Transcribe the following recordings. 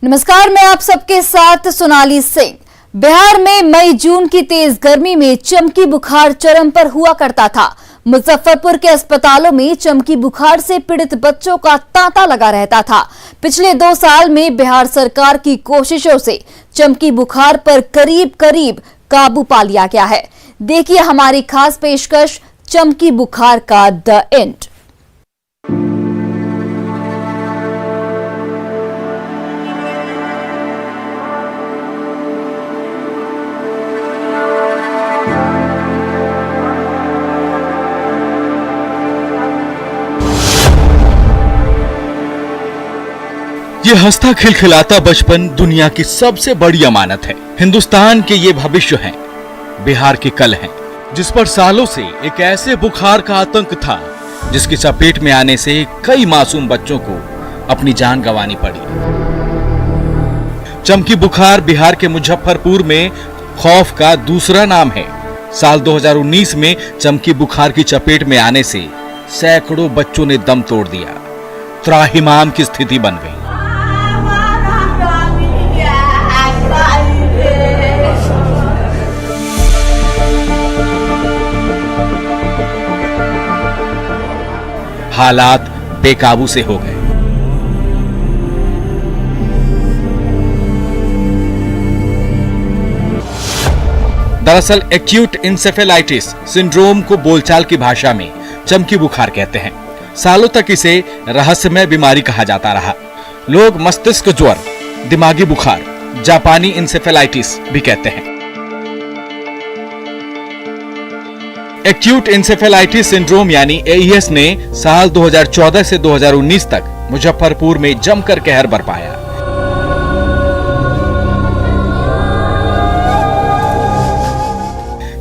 नमस्कार, मैं आप सबके साथ सोनाली सिंह। बिहार में मई जून की तेज गर्मी में चमकी बुखार चरम पर हुआ करता था। मुजफ्फरपुर के अस्पतालों में चमकी बुखार से पीड़ित बच्चों का तांता लगा रहता था। पिछले 2 साल में बिहार सरकार की कोशिशों से चमकी बुखार पर करीब करीब काबू पा लिया गया है। देखिए हमारी खास पेशकश, चमकी बुखार का द एंड। ये हंसता खिलखिलाता बचपन दुनिया की सबसे बड़ी अमानत है। हिंदुस्तान के ये भविष्य हैं, बिहार के कल हैं, जिस पर सालों से एक ऐसे बुखार का आतंक था जिसकी चपेट में आने से कई मासूम बच्चों को अपनी जान गंवानी पड़ी। चमकी बुखार बिहार के मुजफ्फरपुर में खौफ का दूसरा नाम है। साल 2019 में चमकी बुखार की चपेट में आने से सैकड़ों बच्चों ने दम तोड़ दिया। त्राहिमाम की स्थिति बन गई। हालात बेकाबू से हो गए। दरअसल एक्यूट इंसेफेलाइटिस सिंड्रोम को बोलचाल की भाषा में चमकी बुखार कहते हैं। सालों तक इसे रहस्यमय बीमारी कहा जाता रहा। लोग मस्तिष्क ज्वर, दिमागी बुखार, जापानी इंसेफेलाइटिस भी कहते हैं। एक्यूट इंसेफेलाइटिस सिंड्रोम यानी एईएस ने साल 2014 से 2019 तक मुजफ्फरपुर में जमकर कहर बरपाया।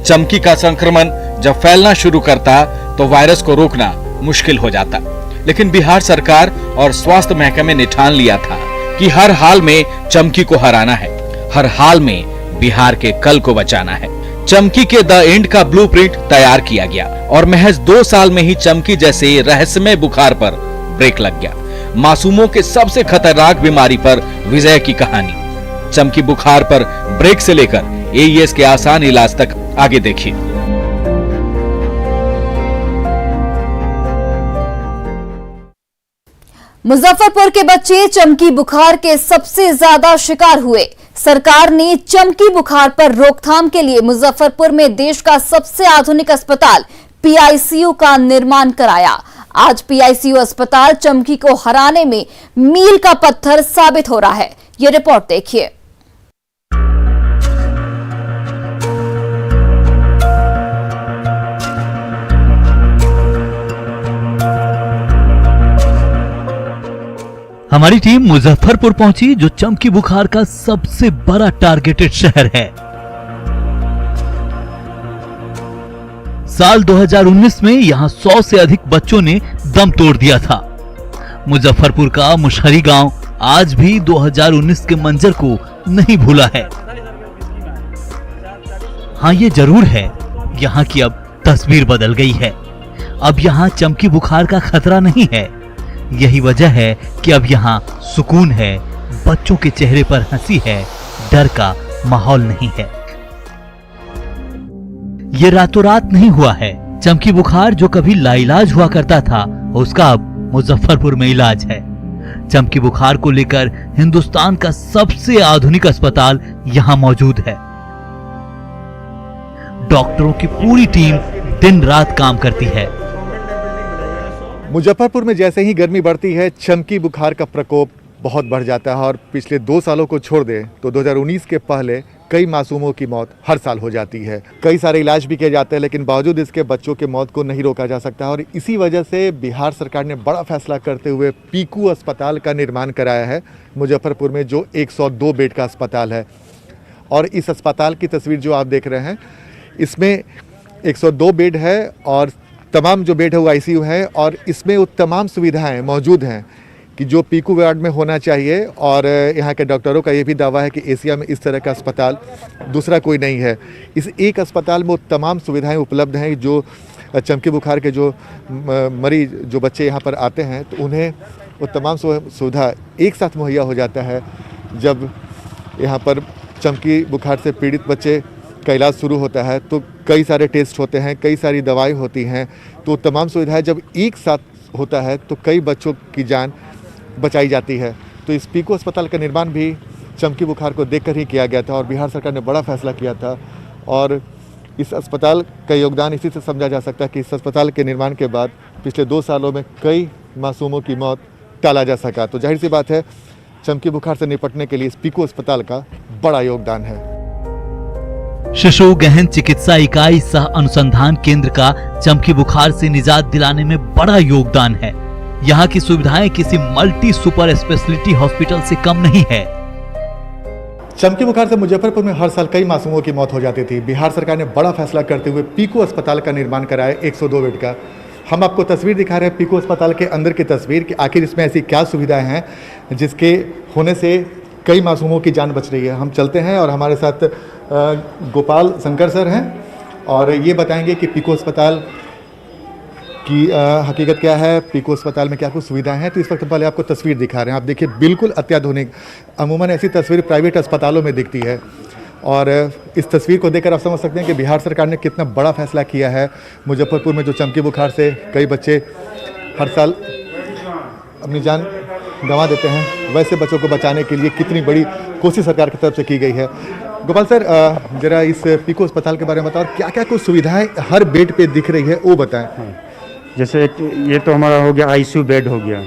चमकी का संक्रमण जब फैलना शुरू करता तो वायरस को रोकना मुश्किल हो जाता, लेकिन बिहार सरकार और स्वास्थ्य महकमे ने ठान लिया था कि हर हाल में चमकी को हराना है, हर हाल में बिहार के कल को बचाना है। चमकी के द एंड का ब्लूप्रिंट तैयार किया गया और महज 2 साल में ही चमकी जैसे रहस्यमय बुखार पर ब्रेक लग गया। मासूमों के सबसे खतरनाक बीमारी पर विजय की कहानी। चमकी बुखार पर ब्रेक से लेकर एईएस के आसान इलाज तक आगे देखिए। मुजफ्फरपुर के बच्चे चमकी बुखार के सबसे ज्यादा शिकार हुए। सरकार ने चमकी बुखार पर रोकथाम के लिए मुजफ्फरपुर में देश का सबसे आधुनिक अस्पताल पीआईसीयू का निर्माण कराया। आज पीआईसीयू अस्पताल चमकी को हराने में मील का पत्थर साबित हो रहा है। ये रिपोर्ट देखिए। हमारी टीम मुजफ्फरपुर पहुंची, जो चमकी बुखार का सबसे बड़ा टारगेटेड शहर है। साल 2019 में यहां 100 से अधिक बच्चों ने दम तोड़ दिया था। मुजफ्फरपुर का मुशहरी गांव आज भी 2019 के मंजर को नहीं भूला है। हाँ, ये जरूर है, यहां की अब तस्वीर बदल गई है। अब यहां चमकी बुखार का खतरा नहीं है। यही वजह है कि अब यहाँ सुकून है, बच्चों के चेहरे पर हंसी है, डर का माहौल नहीं है। ये रातों रात नहीं हुआ है। चमकी बुखार जो कभी लाइलाज हुआ करता था, उसका अब मुजफ्फरपुर में इलाज है। चमकी बुखार को लेकर हिंदुस्तान का सबसे आधुनिक अस्पताल यहाँ मौजूद है। डॉक्टरों की पूरी टीम दिन रात काम करती है। मुजफ्फरपुर में जैसे ही गर्मी बढ़ती है, चमकी बुखार का प्रकोप बहुत बढ़ जाता है और पिछले 2 सालों को छोड़ दें तो 2019 के पहले कई मासूमों की मौत हर साल हो जाती है। कई सारे इलाज भी किए जाते हैं, लेकिन बावजूद इसके बच्चों के मौत को नहीं रोका जा सकता। और इसी वजह से बिहार सरकार ने बड़ा फैसला करते हुए पीकू अस्पताल का निर्माण कराया है मुजफ्फरपुर में, जो 102 बेड का अस्पताल है। और इस अस्पताल की तस्वीर जो आप देख रहे हैं, इसमें 102 बेड है और तमाम जो बेड है वो आईसीयू है। और इसमें वो तमाम सुविधाएं मौजूद हैं कि जो पीकू वार्ड में होना चाहिए। और यहाँ के डॉक्टरों का ये भी दावा है कि एशिया में इस तरह का अस्पताल दूसरा कोई नहीं है। इस एक अस्पताल में वो तमाम सुविधाएं उपलब्ध हैं जो चमकी बुखार के जो मरीज जो बच्चे यहाँ पर आते हैं तो उन्हें वो तमाम सुविधा एक साथ मुहैया हो जाता है। जब यहाँ पर चमकी बुखार से पीड़ित बच्चे का इलाज शुरू होता है तो कई सारे टेस्ट होते हैं, कई सारी दवाई होती हैं, तो तमाम सुविधाएं जब एक साथ होता है तो कई बच्चों की जान बचाई जाती है। तो इस पीकू अस्पताल का निर्माण भी चमकी बुखार को देखकर ही किया गया था और बिहार सरकार ने बड़ा फैसला किया था और इस अस्पताल का योगदान इसी से समझा जा सकता है कि इस अस्पताल के निर्माण के बाद पिछले 2 सालों में कई मासूमों की मौत टाला जा सका। तो जाहिर सी बात है चमकी बुखार से निपटने के लिए इस पीकू अस्पताल का बड़ा योगदान है। शिशु गहन चिकित्सा इकाई सह अनुसंधान केंद्र का चमकी बुखार से निजात दिलाने में बड़ा योगदान है। यहाँ की सुविधाएं किसी मल्टी सुपर स्पेशलिटी हॉस्पिटल से कम नहीं है। चमकी बुखार से मुजफ्फरपुर में हर साल कई मासूमों की मौत हो जाती थी। बिहार सरकार ने बड़ा फैसला करते हुए पीकू अस्पताल का निर्माण कराया 102 बेड का। हम आपको तस्वीर दिखा रहे हैं पीकू अस्पताल के अंदर की तस्वीर कि आखिर इसमें ऐसी क्या सुविधाएं हैं जिसके होने से कई मासूमों की जान बच रही है। हम चलते हैं और हमारे साथ गोपाल शंकर सर हैं और ये बताएंगे कि पीकू अस्पताल की हकीकत क्या है, पीकू अस्पताल में क्या कुछ सुविधाएं हैं। तो इस वक्त पहले आपको तस्वीर दिखा रहे हैं, आप देखिए बिल्कुल अत्याधुनिक। अमूमन ऐसी तस्वीर प्राइवेट अस्पतालों में दिखती है और इस तस्वीर को देखकर आप समझ सकते हैं कि बिहार सरकार ने कितना बड़ा फैसला किया है। मुजफ्फरपुर में जो चमकी बुखार से कई बच्चे हर साल अपनी जान गंवा देते हैं, वैसे बच्चों को बचाने के लिए कितनी बड़ी कोशिश सरकार की तरफ से की गई है। गोपाल सर, जरा इस पीकू अस्पताल के बारे में बताओ, क्या क्या कुछ सुविधाएं हर बेड पे दिख रही है वो बताएं। जैसे ये तो हमारा हो गया आईसीयू बेड हो गया,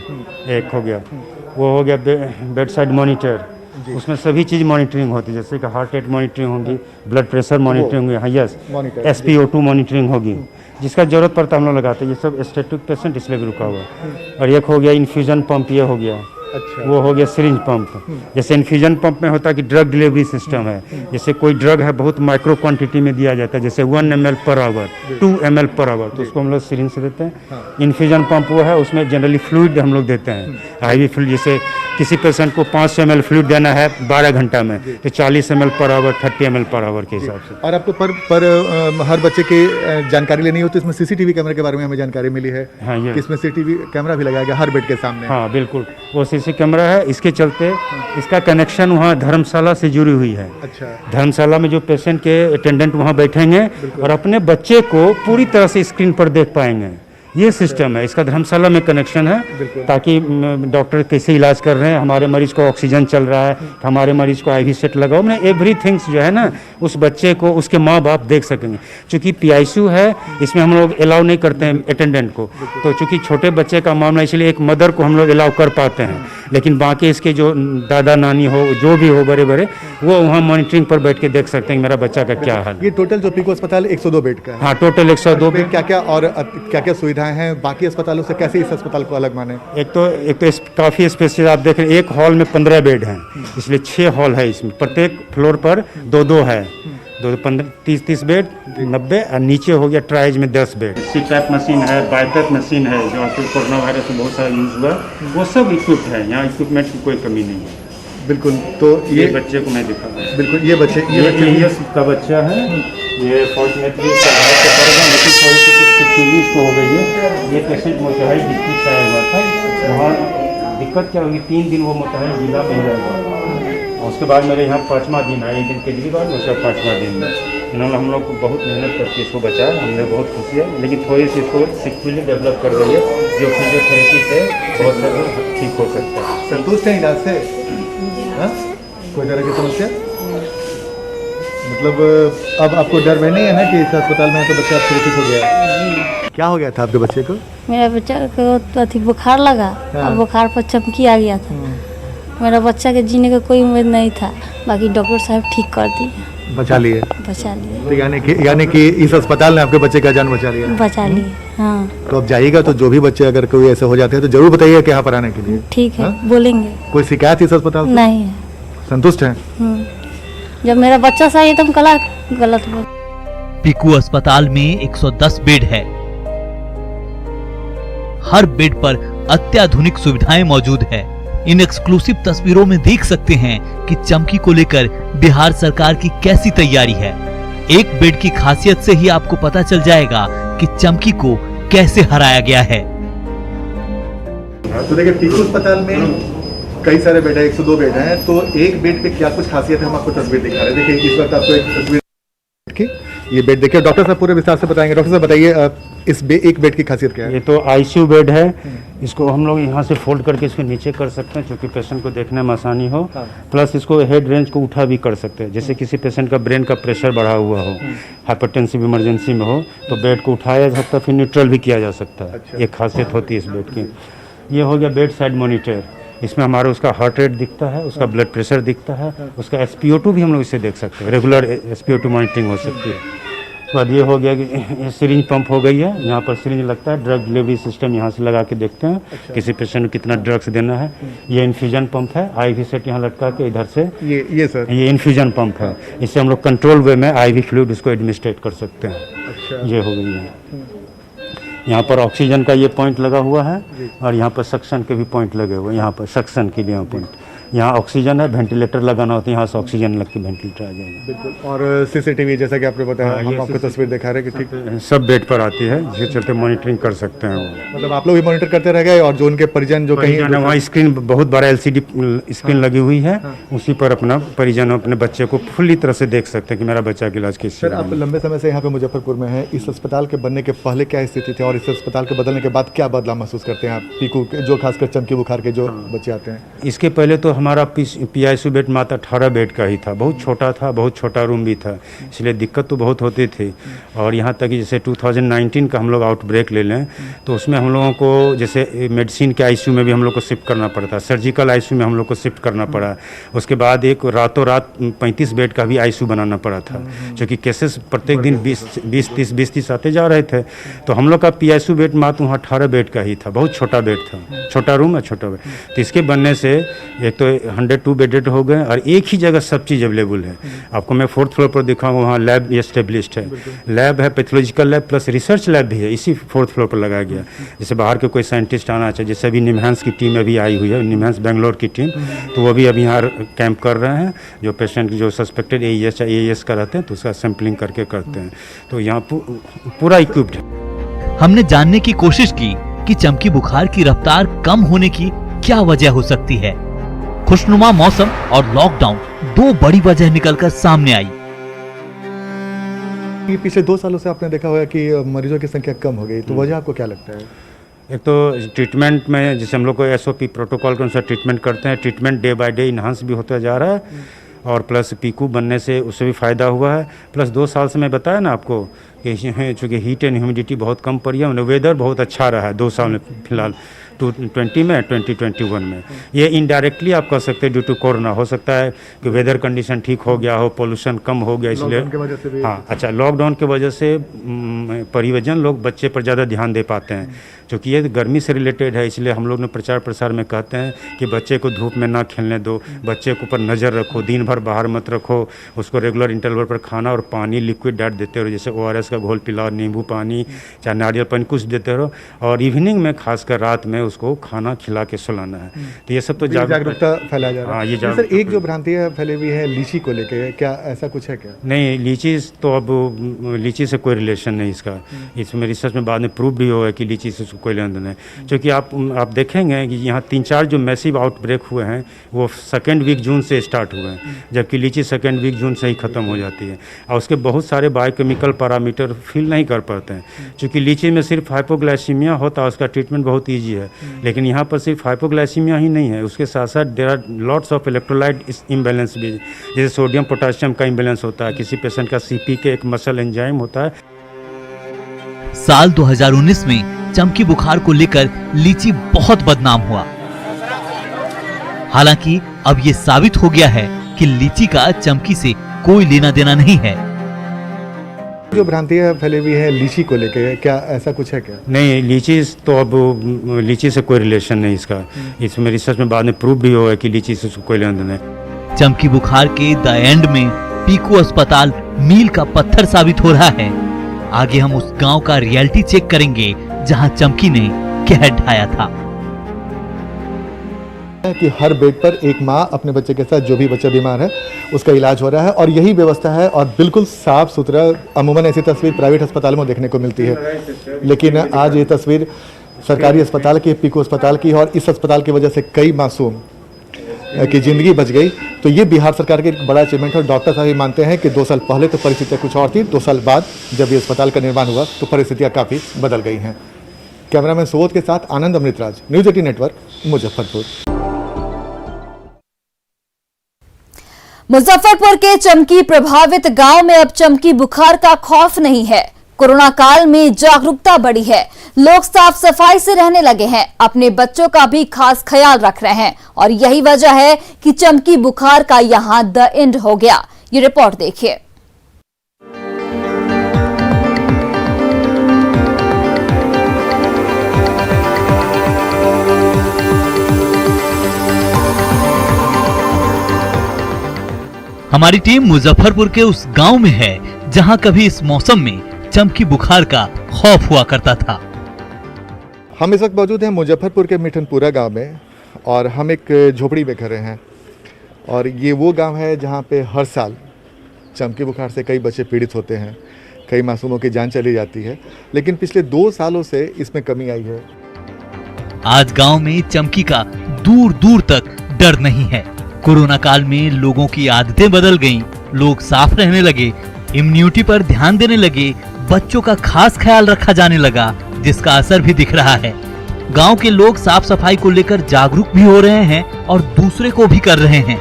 एक हो गया, वो हो गया बेड साइड मॉनिटर, उसमें सभी चीज़ मॉनिटरिंग होती है, जैसे कि हार्ट रेट मॉनिटरिंग होगी, ब्लड प्रेशर मॉनिटरिंग होगी, हाँ यस, SpO2 मॉनिटरिंग होगी, जिसका ज़रूरत पड़ता है हम लोग लगाते हैं। ये सब स्टैटिक पेशेंट इसलिए भी रुका हुआ है। और एक हो गया इन्फ्यूजन पंप, ये हो गया, अच्छा। वो हो गया सिरिंज पंप। जैसे इन्फ्यूजन पंप में होता है कि ड्रग डिलीवरी सिस्टम है, जैसे कोई ड्रग है बहुत माइक्रो क्वांटिटी में दिया जाता है, जैसे 1 ml per hour, 2 ml per hour, तो उसको हम लोग सिरिंज से देते हैं। इन्फ्यूजन पंप वो है, उसमें जनरली फ्लूइड हम लोग देते हैं, आईवी फ्लूइड। जैसे किसी पेशेंट को 500 ml फ्लूइड देना है 12 घंटा में, तो 40 ml per hour, 30 ml per hour के हिसाब से। और आपको हर बच्चे की जानकारी लेनी हो तो इसमें CCTV कैमरे के बारे में हमें जानकारी मिली है। हाँ, ये इसमें CCTV कैमरा भी लगाया गया हर बेड के सामने। हाँ बिल्कुल, वो CC कैमरा है। इसके चलते इसका कनेक्शन वहाँ धर्मशाला से जुड़ी हुई है। अच्छा। धर्मशाला में जो पेशेंट के अटेंडेंट वहाँ बैठेंगे और अपने बच्चे को पूरी तरह से स्क्रीन पर देख पाएंगे। ये सिस्टम है, इसका धर्मशाला में कनेक्शन है, ताकि डॉक्टर कैसे इलाज कर रहे हैं, हमारे मरीज को ऑक्सीजन चल रहा है, हमारे मरीज को IV सेट लगाओ, मैंने एवरीथिंग्स जो है ना उस बच्चे को उसके माँ बाप देख सकेंगे। चूँकि PICU है, इसमें हम लोग अलाउ नहीं करते हैं अटेंडेंट को, तो चूँकि छोटे बच्चे का मामला इसलिए एक मदर को हम लोग अलाउ कर पाते हैं, लेकिन बाकी इसके जो दादा नानी हो, जो भी हो बड़े बड़े, वो वहाँ मॉनिटरिंग पर बैठ के देख सकते हैं मेरा बच्चा का क्या हाल है। ये टोटल जो पीकू अस्पताल 102 बेड का है। हाँ, टोटल 102 बेड। क्या क्या और क्या क्या सुविधाएं हैं बाकी अस्पतालों से, कैसे इस अस्पताल को अलग माने? एक तो काफ़ी स्पेशल आप देख रहे हैं, एक हॉल में 15 बेड हैं, इसलिए 6 हॉल है इसमें, प्रत्येक फ्लोर पर 2-2 है, 30 बेड 90, और नीचे हो गया ट्राइज में 10 बेड। CPAP मशीन है, बाइपैप मशीन है, जो आपको कोरोना वायरस में बहुत सारा यूज हुआ, वो सब इक्विप्ड है, यहाँ इक्विपमेंट की कोई कमी नहीं है। बिल्कुल। तो ये बच्चे को मैं दिखा रहा हूँ। बिल्कुल, ये बच्चे का बच्चा है, ये फॉर्चुनेटली लेकिन थोड़ी सी कुछ सिक्योरिटी इसको हो गई है। ये पेशेंट मोतिहारी डिस्ट्रिक्ट से आया हुआ था, वहाँ दिक्कत क्या होगी, 3 दिन वो मोतिहारी जिला में रहेगा, उसके बाद मेरे यहाँ 5वां दिन है, 1 दिन केजरीवाल, उसका 5वां दिन में इन्होंने हम लोग को बहुत मेहनत करके इसको बचाया, हमने बहुत खुशी है, लेकिन थोड़ी सी इसको सिक्योरिटी डेवलप कर रही है, जो फिजियोथेरेपी से बहुत सारे ठीक हो सकता है। संतुष्ट हैं इलाज से? कोई तरह की समस्या? मतलब अब आपको डर में नहीं है ना कि इस अस्पताल में तो बच्चा अब सुरक्षित हो गया? क्या हो गया था आपके बच्चे को? मेरा बच्चा को अथी बुखार लगा और बुखार पर चमकी आ गया था। मेरा बच्चा के जीने का कोई उम्मीद नहीं था, बाकी डॉक्टर साहब ठीक कर दिए, बचा लिए। तो यानी कि इस अस्पताल ने आपके बच्चे का जान बचा लिया? बचा लिए, हाँ। तो अब जाइएगा तो जो भी बच्चे अगर कोई ऐसे हो जाते हैं तो जरूर बताइए कि यहाँ पर आने के लिए। ठीक है, बोलेंगे। कोई शिकायत इस अस्पताल से? नहीं है। संतुष्ट हैं? जब मेरा बच्चा सही है तो हम गलत बोल। पीकू अस्पताल में 110 बेड है। हर बेड पर अत्याधुनिक सुविधाएं मौजूद है। इन एक्सक्लूसिव तस्वीरों में देख सकते हैं कि चमकी को लेकर बिहार सरकार की कैसी तैयारी है। एक बेड की खासियत से ही आपको पता चल जाएगा कि चमकी को कैसे हराया गया है। तो देखिए, पीकू अस्पताल में कई सारे बेड है, 102 बेड हैं, तो एक बेड पे क्या कुछ खासियत है, हम आपको तस्वीर दिखा रहे हैं। देखिए इस वक्त आपको एक तस्वीर की, ये बेड देखिए, डॉक्टर साहब पूरे विस्तार से बताएंगे। डॉक्टर साहब बताइए एक बेड की खासियत क्या है? ये तो आईसीयू बेड है, इसको हम लोग यहाँ से फोल्ड करके इसको नीचे कर सकते हैं, क्योंकि पेशेंट को देखने में आसानी हो। प्लस इसको हेड रेंज को उठा भी कर सकते हैं, जैसे किसी पेशेंट का ब्रेन का प्रेशर बढ़ा हुआ हो, हाइपरटेंसिव इमरजेंसी में हो, तो बेड को उठाया जा सकता है, फिर न्यूट्रल भी किया जा सकता है। अच्छा। ये खासियत होती है इस बेड की। ये हो गया बेड साइड मॉनिटर, इसमें हमारा उसका हार्ट रेट दिखता है, उसका ब्लड प्रेशर दिखता है, उसका SpO2 भी हम लोग इससे देख सकते हैं, रेगुलर SpO2 मॉनिटरिंग हो सकती है। तो अब ये हो गया कि ये सिरिंज पंप हो गई है, यहाँ पर सिरिंज लगता है, ड्रग डिलीवरी सिस्टम यहाँ से लगा के देखते हैं। अच्छा। किसी पेशेंट को कितना ड्रग्स देना है। ये इन्फ्यूजन पंप है, IV सेट यहाँ लटका के इधर से, ये सर, ये इन्फ्यूजन पंप है, इससे हम लोग कंट्रोल वे में IV फ्लूइड उसको एडमिनिस्ट्रेट कर सकते हैं। अच्छा। ये हो गई है। यहाँ पर ऑक्सीजन का ये पॉइंट लगा हुआ है, और यहाँ पर सक्शन के भी पॉइंट लगे हुए हैं, यहाँ पर सक्शन के लिए यहाँ पॉइंट, यहाँ ऑक्सीजन है, वेंटिलेटर लगाना होता है, यहाँ से ऑक्सीजन लग के वेंटिलेटर आ जाएगा। बिल्कुल। और CCTV जैसा कि आपने बताया, हम आपको तस्वीर दिखा रहे हैं कि ठीक सब बेड पर आती है, जिसके चलते मॉनिटरिंग कर सकते हैं वो। मतलब आप लोग भी मॉनिटर करते रह गए, और जो उनके परिजन जो कहीं वहाँ स्क्रीन, बहुत बड़ा LCD स्क्रीन लगी हुई है, उसी पर अपना परिजन अपने बच्चे को फुल्ली तरह से देख सकते हैं कि मेरा बच्चा का इलाज किस। सर, आप लंबे समय से यहाँ पे मुजफ्फरपुर में हैं, इस अस्पताल के बनने के पहले क्या स्थिति थी, और इस अस्पताल के बदलने के बाद क्या बदलाव महसूस करते हैं आप, पीकू के जो खासकर चमकी बुखार के जो बच्चे आते हैं? इसके पहले तो हमारा PICU बेड मात्र 18 बेड का ही था, बहुत छोटा था, बहुत छोटा रूम भी था, इसलिए दिक्कत तो बहुत होती थी। और यहाँ तक कि जैसे 2019 का हम लोग आउटब्रेक ले लें, तो उसमें हम लोगों को जैसे मेडिसिन के ICU में भी हम लोग को शिफ्ट करना पड़ता, सर्जिकल ICU में हम लोग को शिफ्ट करना पड़ा। उसके बाद एक रातों रात 35 बेड का भी ICU बनाना पड़ा था, क्योंकि केसेस प्रत्येक दिन 20-30 आते जा रहे थे। तो हम लोग का PICU बेड मात्र वहाँ 18 बेड का ही था, बहुत छोटा बेड था, छोटा रूम है, छोटा बेड। तो इसके बनने से एक तो 102 बेडेड हो गए, और एक ही जगह सब चीज़ अवेलेबल है। आपको मैं 4th फ्लोर पर दिखाऊंगा, वहाँ लैब एस्टेब्लिश्ड है, लैब है, pathological lab plus research lab भी है, इसी 4th फ्लोर पर लगाया गया। जैसे बाहर के कोई साइंटिस्ट आना चाहिए, जैसे अभी निमहांस की टीम अभी आई हुई है, निमहांस बेंगलोर की टीम, तो वो भी अभी यहाँ कैंप कर रहे हैं। जो पेशेंट जो सस्पेक्टेड AES या AES का रहते हैं, तो उसका सैंपलिंग करके करते हैं। तो यहाँ पूरा इक्विप्ड है। हमने जानने की कोशिश की कि चमकी बुखार की रफ्तार कम होने की क्या वजह हो सकती है। खुशनुमा मौसम और लॉकडाउन दो बड़ी वजह निकलकर सामने आई। पिछले 2 सालों से आपने देखा होगा कि मरीजों की संख्या कम हो गई, तो वजह आपको क्या लगता है? एक तो ट्रीटमेंट में जैसे हम लोग को SOP प्रोटोकॉल के अनुसार ट्रीटमेंट करते हैं, treatment day by day enhance भी होता जा रहा है, और प्लस पीकू बनने से उससे भी फ़ायदा हुआ है। प्लस 2 साल से मैं बताया ना आपको कि चूँकि हीट एंड ह्यूमिडिटी बहुत कम पड़ी है, वेदर बहुत अच्छा रहा है 2 साल में, फिलहाल 2020 में 2021 में। ये इनडायरेक्टली आप कह सकते हैं ड्यू टू कोरोना, हो सकता है कि वेदर कंडीशन ठीक हो गया हो, पोल्यूशन कम हो गया, इसलिए हाँ। अच्छा, लॉकडाउन की वजह से परिवजन लोग बच्चे पर ज़्यादा ध्यान दे पाते हैं, क्योंकि ये गर्मी से रिलेटेड है, इसलिए हम लोग ने प्रचार प्रसार में कहते हैं कि बच्चे को धूप में ना खेलने दो, बच्चे के ऊपर नज़र रखो, दिन भर बाहर मत रखो, उसको रेगुलर इंटरवल पर खाना और पानी लिक्विड डाइट देते रहो, जैसे ORS का घोल पिलाओ, नींबू पानी, चाहे नारियल पानी, कुछ देते रहो, और इवनिंग में खासकर रात में उसको खाना खिला के सुलाना है। तो ये सब तो जागरूकता फैलाया जा रहा है। हाँ, ये सर, एक जो भ्रांति है फैली हुई है लीची को लेके, क्या ऐसा कुछ है क्या? नहीं, लीची तो अब लीची से कोई रिलेशन नहीं इसका, इसमें रिसर्च में बाद में प्रूव भी हुआ है कि लीची से कोई लेन देन है, क्योंकि आप देखेंगे कि यहाँ 3-4 जो मैसिव आउटब्रेक हुए हैं वो 2nd वीक जून से स्टार्ट हुए हैं, जबकि लीची 2nd वीक जून से ही ख़त्म हो जाती है, और उसके बहुत सारे बायोकेमिकल पैरामीटर फील नहीं कर पाते हैं। क्योंकि लीची में सिर्फ हाइपोग्लाइसीमिया होता है, उसका ट्रीटमेंट बहुत ईजी है, लेकिन यहाँ पर सिर्फ हाइपोग्लाइसीमिया ही नहीं है, उसके साथ साथ there are lots of electrolyte imbalance भी, जैसे सोडियम पोटासियम का इम्बैलेंस होता है, किसी पेशेंट का CP के एक मसल एंजाइम होता है। साल 2019 में चमकी बुखार को लेकर लीची बहुत बदनाम हुआ। हालांकि अब ये साबित हो गया है कि लीची का चमकी से कोई लेना देना नहीं है। जो भ्रांति है फैली हुई है लीची को लेके, क्या ऐसा कुछ है क्या? नहीं, लीची तो अब लीची से कोई रिलेशन नहीं इसका, इसमें रिसर्च में बाद में प्रूव भी हुआ है कि लीची से कोई लेना देना है। चमकी बुखार के द एंड में पीकू अस्पताल मील का पत्थर साबित हो रहा है। आगे हम उस गांव का रियलिटी चेक करेंगे जहां चमकी ने कहर ढाया था कि हर बेड पर एक माँ अपने बच्चे के साथ, जो भी बच्चा बीमार है उसका इलाज हो रहा है, और यही व्यवस्था है, और बिल्कुल साफ सुथरा। अमूमन ऐसी तस्वीर प्राइवेट अस्पतालों में देखने को मिलती है, लेकिन आज ये तस्वीर सरकारी अस्पताल की, पीकू अस्पताल की, और इस अस्पताल की वजह से कई मासूम की ज़िंदगी बच गई, तो ये बिहार सरकार के एक बड़ा अचीवमेंट है। और डॉक्टर साहब भी मानते हैं कि 2 साल पहले तो परिस्थितियाँ कुछ और थी, 2 साल बाद जब ये अस्पताल का निर्माण हुआ तो परिस्थितियाँ काफ़ी बदल गई हैं। कैमरामैन सुबोध के साथ आनंद अमृतराज, न्यूज़ 18 नेटवर्क, मुजफ्फरपुर। मुजफ्फरपुर के चमकी प्रभावित गांव में अब चमकी बुखार का खौफ नहीं है। कोरोना काल में जागरूकता बढ़ी है, लोग साफ सफाई से रहने लगे हैं, अपने बच्चों का भी खास ख्याल रख रहे हैं और यही वजह है कि चमकी बुखार का यहां द एंड हो गया। ये रिपोर्ट देखिए। हमारी टीम मुजफ्फरपुर के उस गांव में है जहां कभी इस मौसम में चमकी बुखार का खौफ हुआ करता था। हम इस वक्त मौजूद हैं मुजफ्फरपुर के मिठनपुरा गांव में और हम एक झोपड़ी में खड़े हैं और ये वो गांव है जहां पे हर साल चमकी बुखार से कई बच्चे पीड़ित होते हैं, कई मासूमों की जान चली जाती है, लेकिन पिछले 2 सालों से इसमें कमी आई है। आज गांव में चमकी का दूर दूर तक डर नहीं है। कोरोना काल में लोगों की आदतें बदल गईं, लोग साफ रहने लगे, इम्यूनिटी पर ध्यान देने लगे, बच्चों का खास ख्याल रखा जाने लगा, जिसका असर भी दिख रहा है। गांव के लोग साफ सफाई को लेकर जागरूक भी हो रहे हैं और दूसरे को भी कर रहे हैं।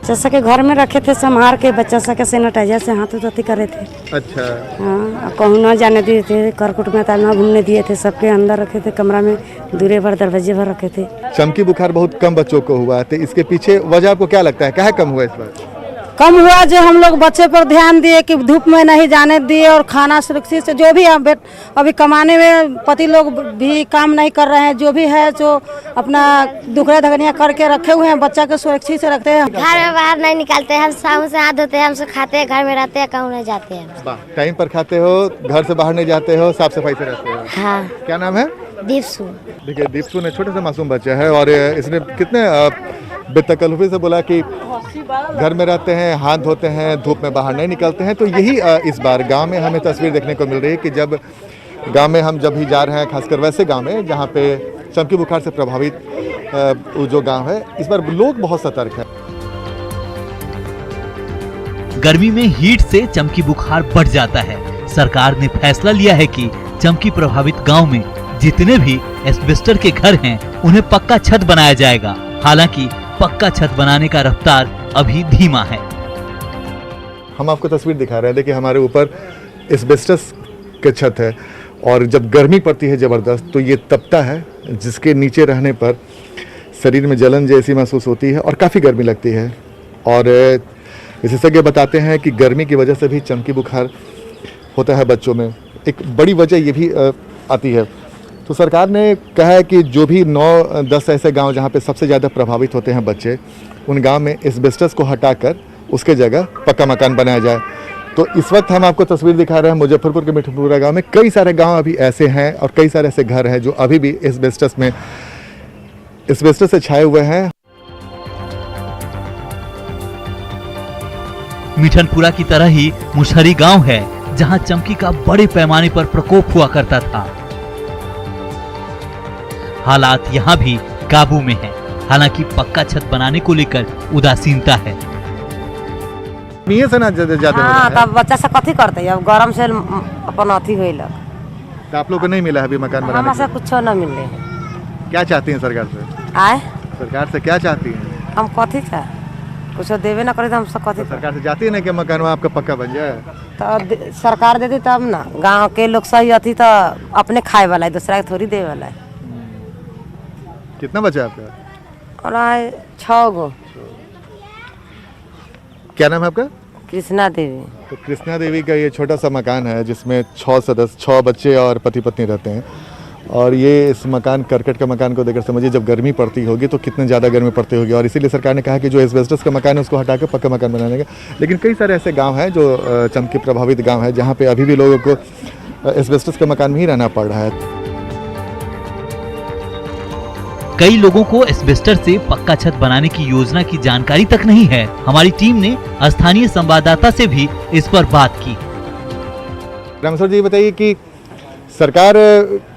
जैसा के घर में रखे थे संभाल के, बच्चा सा के सैनिटाइजर से हाथ धोती करे थे। अच्छा। हाँ, कहूँ न जाने दिए थे, करकुट में न घूमने दिए थे, सबके अंदर रखे थे, कमरा में दूरे भर दरवाजे भर रखे थे। चमकी बुखार बहुत कम बच्चों को हुआ है, इसके पीछे वजह आपको क्या लगता है, क्या कम हुआ इस बार? कम हुआ जो हम लोग बच्चे पर ध्यान दिए कि धूप में नहीं जाने दिए और खाना सुरक्षित से, जो भी अभी कमाने में पति लोग भी काम नहीं कर रहे हैं, जो भी है जो अपना दुखड़ा धगनिया करके रखे हुए हैं, बच्चा को सुरक्षित से रखते हैं। घर में बाहर नहीं निकलते हैं, हम शाम से हाथ धोते हैं, हमसे खाते हैं, घर में रहते हैं, कहूँ नहीं जाते हैं। टाइम पर खाते हो, घर से बाहर नहीं जाते हो, साफ सफाई से रहते हो। हाँ। क्या नाम है? दीपसू। देखिए दीपसू ने छोटा सा मासूम बच्चा है और इसने कितने बेतकल्लुफी से बोला कि घर में रहते हैं, हाथ धोते हैं, धूप में बाहर नहीं निकलते हैं। तो यही इस बार गांव में हमें तस्वीर देखने को मिल रही है कि जब गांव में हम जब भी जा रहे हैं, खासकर वैसे गांव में जहां पे चमकी बुखार से प्रभावित जो गांव है, इस बार लोग बहुत सतर्क हैं। गर्मी में हीट से चमकी बुखार बढ़ जाता है। सरकार ने फैसला लिया है कि चमकी प्रभावित गांव में जितने भी एस्बेस्टर के घर हैं, उन्हें पक्का छत बनाया जाएगा। हालांकि पक्का छत बनाने का रफ्तार अभी धीमा है। हम आपको तस्वीर दिखा रहे हैं, देखिए हमारे ऊपर एस्बेस्टस के छत है और जब गर्मी पड़ती है ज़बरदस्त तो ये तपता है, जिसके नीचे रहने पर शरीर में जलन जैसी महसूस होती है और काफ़ी गर्मी लगती है। और विशेषज्ञ बताते हैं कि गर्मी की वजह से भी चमकी बुखार होता है बच्चों में। एक बड़ी वजह ये भी आती है। तो सरकार ने कहा है कि जो भी 9-10 ऐसे गांव जहां पे सबसे ज़्यादा प्रभावित होते हैं बच्चे, उन गांव में एस्बेस्टस को हटाकर उसके जगह पक्का मकान बनाया जाए। तो इस वक्त हम आपको तस्वीर दिखा रहे हैं मुजफ्फरपुर के मिठनपुरा गांव में। कई सारे गांव अभी ऐसे हैं और कई सारे ऐसे घर हैं जो अभी भी एस्बेस्टस से छाए हुए हैं। मिठनपुरा की तरह ही मुशहरी गांव है जहां चमकी का बड़े पैमाने पर प्रकोप हुआ करता था। हालात यहाँ भी काबू में है, हालांकि पक्का छत बनाने को लेकर उदासीनता है। से ना ज्यादा हाँ, तब बच्चा से कथी करते, अब गरम से अपन अथी होइलक। तो आप लोग को नहीं मिला अभी मकान बनाने हमसे कुछ न मिले। क्या चाहती हैं सरकार से? आए सरकार से क्या चाहती हैं? हम कथी था कुछ देवे न करे तो हम सब कथी। सरकार से जाती है ना कि मकान आपका पक्का बन जाए? तो सरकार देती तब ना, गांव के लोग सही अथी तो अपने खाए वाला है, दूसरा के थोड़ी दे वाला है। कितना बचा आपका? और 6 गो। क्या नाम है आपका? कृष्णा देवी। तो कृष्णा देवी का ये छोटा सा मकान है जिसमें 6 बच्चे और पति पत्नी रहते हैं। और ये इस मकान करकट का मकान को देखकर समझिए जब गर्मी पड़ती होगी तो कितने ज़्यादा गर्मी पड़ती होगी। और इसीलिए सरकार ने कहा कि जो एस्बेस्टस का मकान है उसको हटाकर पक्का मकान बनाने का। लेकिन कई सारे ऐसे गाँव हैं जो चमकी प्रभावित गाँव है जहाँ पर अभी भी लोगों को एस्बेस्टस का मकान में ही रहना पड़ रहा है। कई लोगों को एस्बेस्टर से पक्का छत बनाने की योजना की जानकारी तक नहीं है। हमारी टीम ने स्थानीय संवाददाता से भी इस पर बात की। रामेश्वर जी बताइए कि सरकार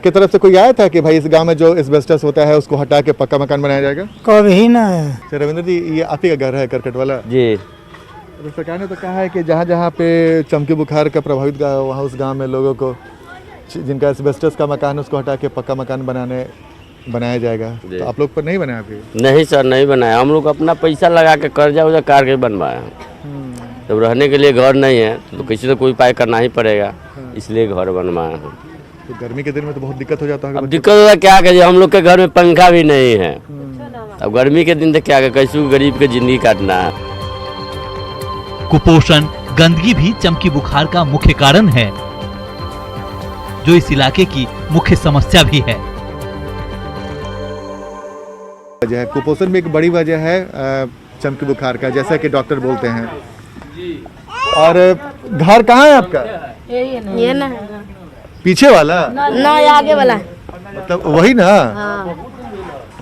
की तरफ से कोई आया था कि भाई इस गांव में जो एस्बेस्टस होता है उसको हटा के पक्का मकान बनाया जाएगा? कभी ना है। अच्छा रविंद्र जी, ये आप ही का घर है करकट वाला? जी। तो सरकार ने तो कहा है कि जहाँ जहाँ पे चमकी बुखार का प्रभावित गाँव, वहाँ उस गांव में लोगों को जिनका एस्बेस्टस का मकान है उसको हटा के पक्का मकान बनाया जाएगा। तो आप लोग पर नहीं बनाया अभी? नहीं सर, नहीं बनाया। हम लोग अपना पैसा लगा के कर्जा उर्जा कार के बनवाया। जब रहने के लिए घर नहीं है तो किसी तो कोई उपाय करना ही पड़ेगा, इसलिए घर बनवाया है। तो गर्मी के दिन में तो बहुत दिक्कत हो जाता है। अब दिक्कत होगा क्या करिए, हम लोग के घर में पंखा भी नहीं है। अब गर्मी के दिन तो क्या कैसे गरीब के जिंदगी काटना है। कुपोषण, गंदगी भी चमकी बुखार का मुख्य कारण है, जो इस इलाके की मुख्य समस्या भी है। कुपोषण भी एक बड़ी वजह है चमकी बुखार का, जैसा कि डॉक्टर बोलते हैं। और घर कहाँ है आपका? ये ना पीछे वाला ना, आगे वाला। मतलब वही ना?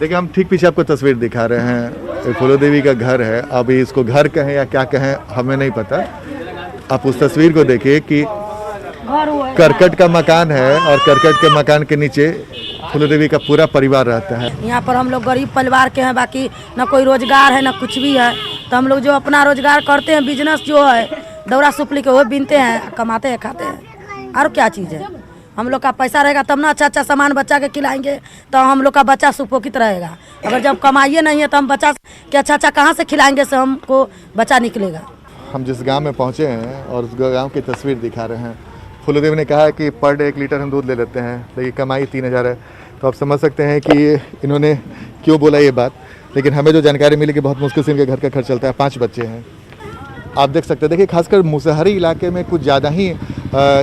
देखिए हम ठीक पीछे आपको तस्वीर दिखा रहे हैं। फूलो देवी का घर है। अभी इसको घर कहें या क्या कहें हमें नहीं पता। आप उस तस्वीर को देखिए कि करकट का मकान है और करकट के मकान के नीचे फूलो देवी का पूरा परिवार रहता है। यहाँ पर हम लोग गरीब परिवार के हैं, बाकी ना कोई रोजगार है ना कुछ भी है। तो हम लोग जो अपना रोजगार करते हैं, बिजनेस जो है दौरा सुपली के वो बीनते हैं, कमाते हैं, खाते हैं। और क्या चीज़ है? हम लोग का पैसा रहेगा तब ना अच्छा अच्छा सामान बच्चा के खिलाएंगे, तो हम लोग का बच्चा सुपोषित रहेगा। अगर जब कमाइए नहीं है तो हम बच्चा के अच्छा अच्छा कहाँ से खिलाएंगे, से हमको बच्चा निकलेगा। हम जिस गांव में पहुंचे हैं और उस गांव की तस्वीर दिखा रहे हैं, फूलो देवी ने कहा है कि पर डे 1 लीटर हम दूध ले लेते हैं, लेकिन कमाई 3000 है। तो आप समझ सकते हैं कि इन्होंने क्यों बोला ये बात। लेकिन हमें जो जानकारी मिली कि बहुत मुश्किल से इनके घर का खर्च चलता है। 5 बच्चे हैं, आप देख सकते हैं। देखिए खासकर मुसहरी इलाके में कुछ ज़्यादा ही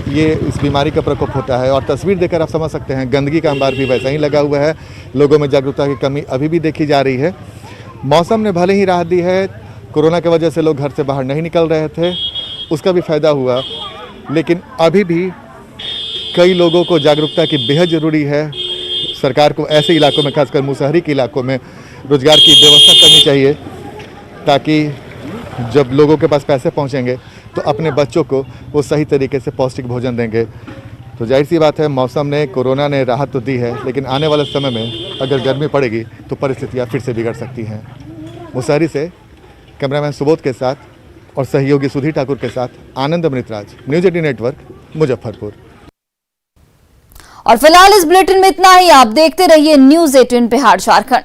ये इस बीमारी का प्रकोप होता है। और तस्वीर देखकर आप समझ सकते हैं, गंदगी का अंबार भी वैसा ही लगा हुआ है। लोगों में जागरूकता की कमी अभी भी देखी जा रही है। मौसम ने भले ही राहत दी है, कोरोना की वजह से लोग घर से बाहर नहीं निकल रहे थे, उसका भी फ़ायदा हुआ। लेकिन अभी भी कई लोगों को जागरूकता की बेहद ज़रूरी है। सरकार को ऐसे इलाकों में, खासकर मुसहरी के इलाकों में रोजगार की व्यवस्था करनी चाहिए, ताकि जब लोगों के पास पैसे पहुंचेंगे तो अपने बच्चों को वो सही तरीके से पौष्टिक भोजन देंगे। तो जाहिर सी बात है, मौसम ने, कोरोना ने राहत तो दी है, लेकिन आने वाले समय में अगर गर्मी पड़ेगी तो परिस्थितियाँ फिर से बिगड़ सकती हैं। मुसहरी से कैमरामैन सुबोध के साथ और सहयोगी सुधीर ठाकुर के साथ आनंद अमृतराज, न्यूज़ 18 नेटवर्क, मुजफ्फरपुर। और फिलहाल इस बुलेटिन में इतना ही। आप देखते रहिए न्यूज़ 18 बिहार झारखंड।